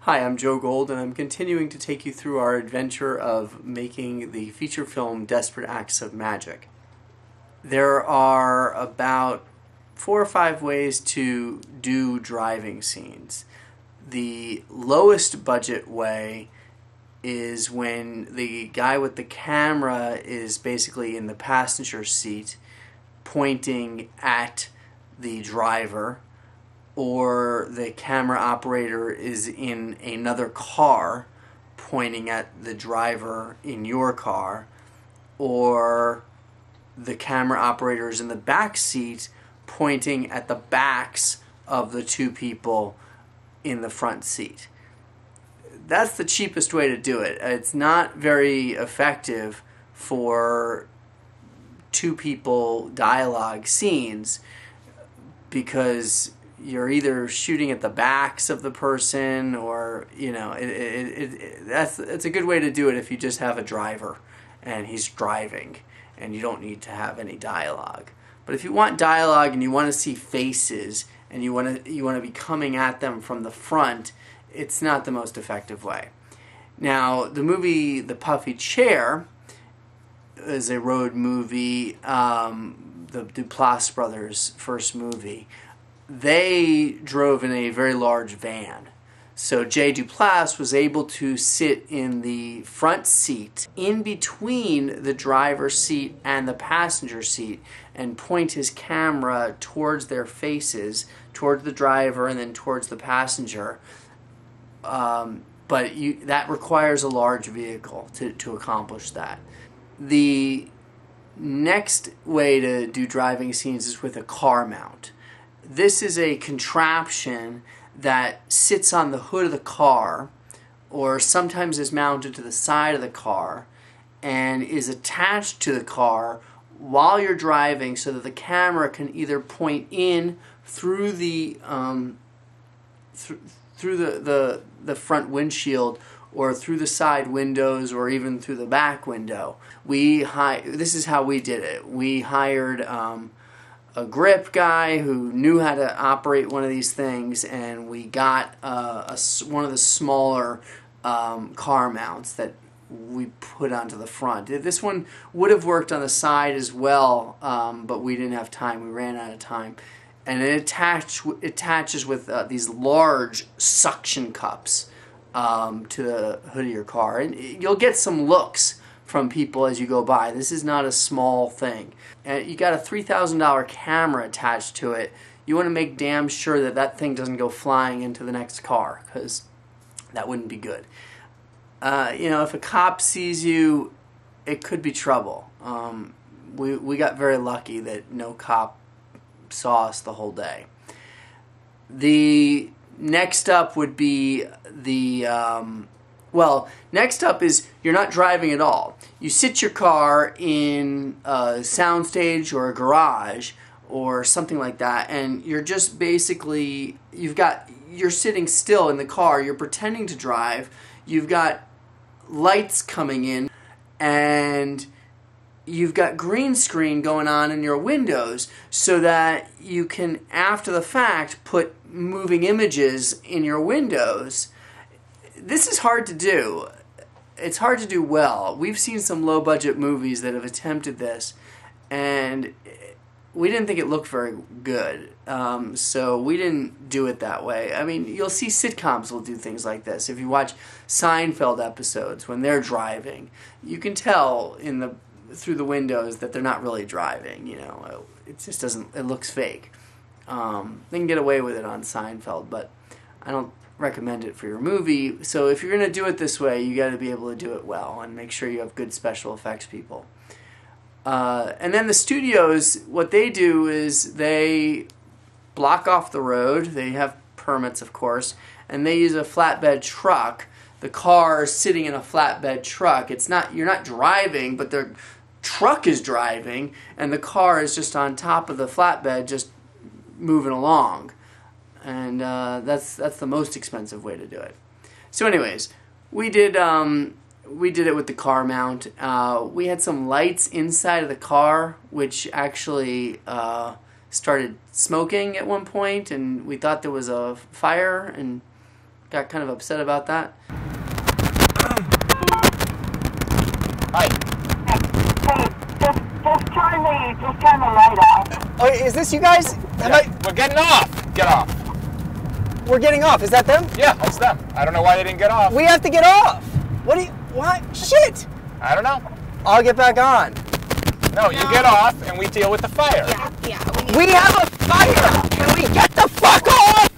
Hi, I'm Joe Gold, and I'm continuing to take you through our adventure of making the feature film Desperate Acts of Magic. There are about 4 or 5 ways to do driving scenes. The lowest budget way is when the guy with the camera is basically in the passenger seat pointing at the driver, or the camera operator is in another car pointing at the driver in your car, or the camera operator is in the back seat pointing at the backs of the 2 people in the front seat. That's the cheapest way to do it. It's not very effective for 2 people dialogue scenes because you're either shooting at the backs of the person, or it's a good way to do it if you just have a driver and he's driving and you don't need to have any dialogue. But if you want dialogue and you want to see faces and you want to be coming at them from the front, it's not the most effective way. Now, the movie The Puffy Chair is a road movie, the Duplass brothers' first movie. They drove in a very large van. So Jay Duplass was able to sit in the front seat in between the driver's seat and the passenger seat and point his camera towards their faces, towards the driver and then towards the passenger. But that requires a large vehicle to accomplish that. The next way to do driving scenes is with a car mount. This is a contraption that sits on the hood of the car, or sometimes is mounted to the side of the car, and is attached to the car while you're driving so that the camera can either point in through the the front windshield, or through the side windows, or even through the back window. This is how we did it. We hired a grip guy who knew how to operate one of these things, and we got one of the smaller car mounts that we put onto the front. This one would have worked on the side as well, but we didn't have time. We ran out of time. And it attaches with these large suction cups to the hood of your car. And you'll get some looks from people as you go by. This is not a small thing. And you got a $3,000 camera attached to it. You want to make damn sure that that thing doesn't go flying into the next car, because that wouldn't be good. If a cop sees you, it could be trouble. We got very lucky that no cop saw us the whole day. The next up would be next up is you're not driving at all. You sit your car in a soundstage or a garage or something like that, and you're just basically, you're sitting still in the car, you're pretending to drive, you've got lights coming in, and you've got green screen going on in your windows so that you can, after the fact, put moving images in your windows. This is hard to do. It's hard to do well. We've seen some low-budget movies that have attempted this, and we didn't think it looked very good, so we didn't do it that way. I mean, you'll see sitcoms will do things like this. If you watch Seinfeld episodes, when they're driving, you can tell through the windows that they're not really driving. It just doesn't. It looks fake. They can get away with it on Seinfeld, but I don't recommend it for your movie. So if you're going to do it this way, you got to be able to do it well and make sure you have good special effects people. And then the studios, what they do is they block off the road. They have permits, of course, and they use a flatbed truck. The car is sitting in a flatbed truck. You're not driving, but the truck is driving, and the car is just on top of the flatbed, just moving along. And that's the most expensive way to do it. So anyways, we did it with the car mount. We had some lights inside of the car, which actually started smoking at one point, and we thought there was a fire, and got kind of upset about that. Hi. Just turn the light off. Oh, is this you guys? We're getting off. Get off. We're getting off. Is that them? Yeah, that's them. I don't know why they didn't get off. We have to get off. What? Shit. I don't know. I'll get back on. No, you get off and we deal with the fire. Yeah. We have a fire. Can we get the fuck off?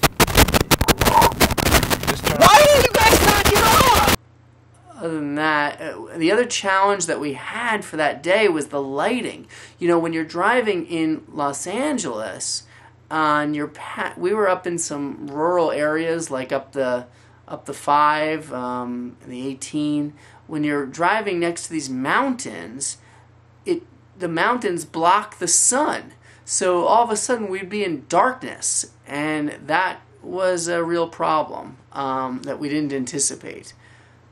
Just turn Why did you guys not get off? Other than that, the other challenge that we had for that day was the lighting. You know, when you're driving in Los Angeles, we were up in some rural areas, like up the 5, and the 18. When you're driving next to these mountains, the mountains block the sun. So all of a sudden we'd be in darkness, and that was a real problem that we didn't anticipate.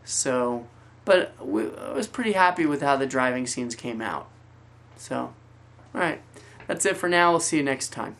So, but I was pretty happy with how the driving scenes came out. So, all right, that's it for now. We'll see you next time.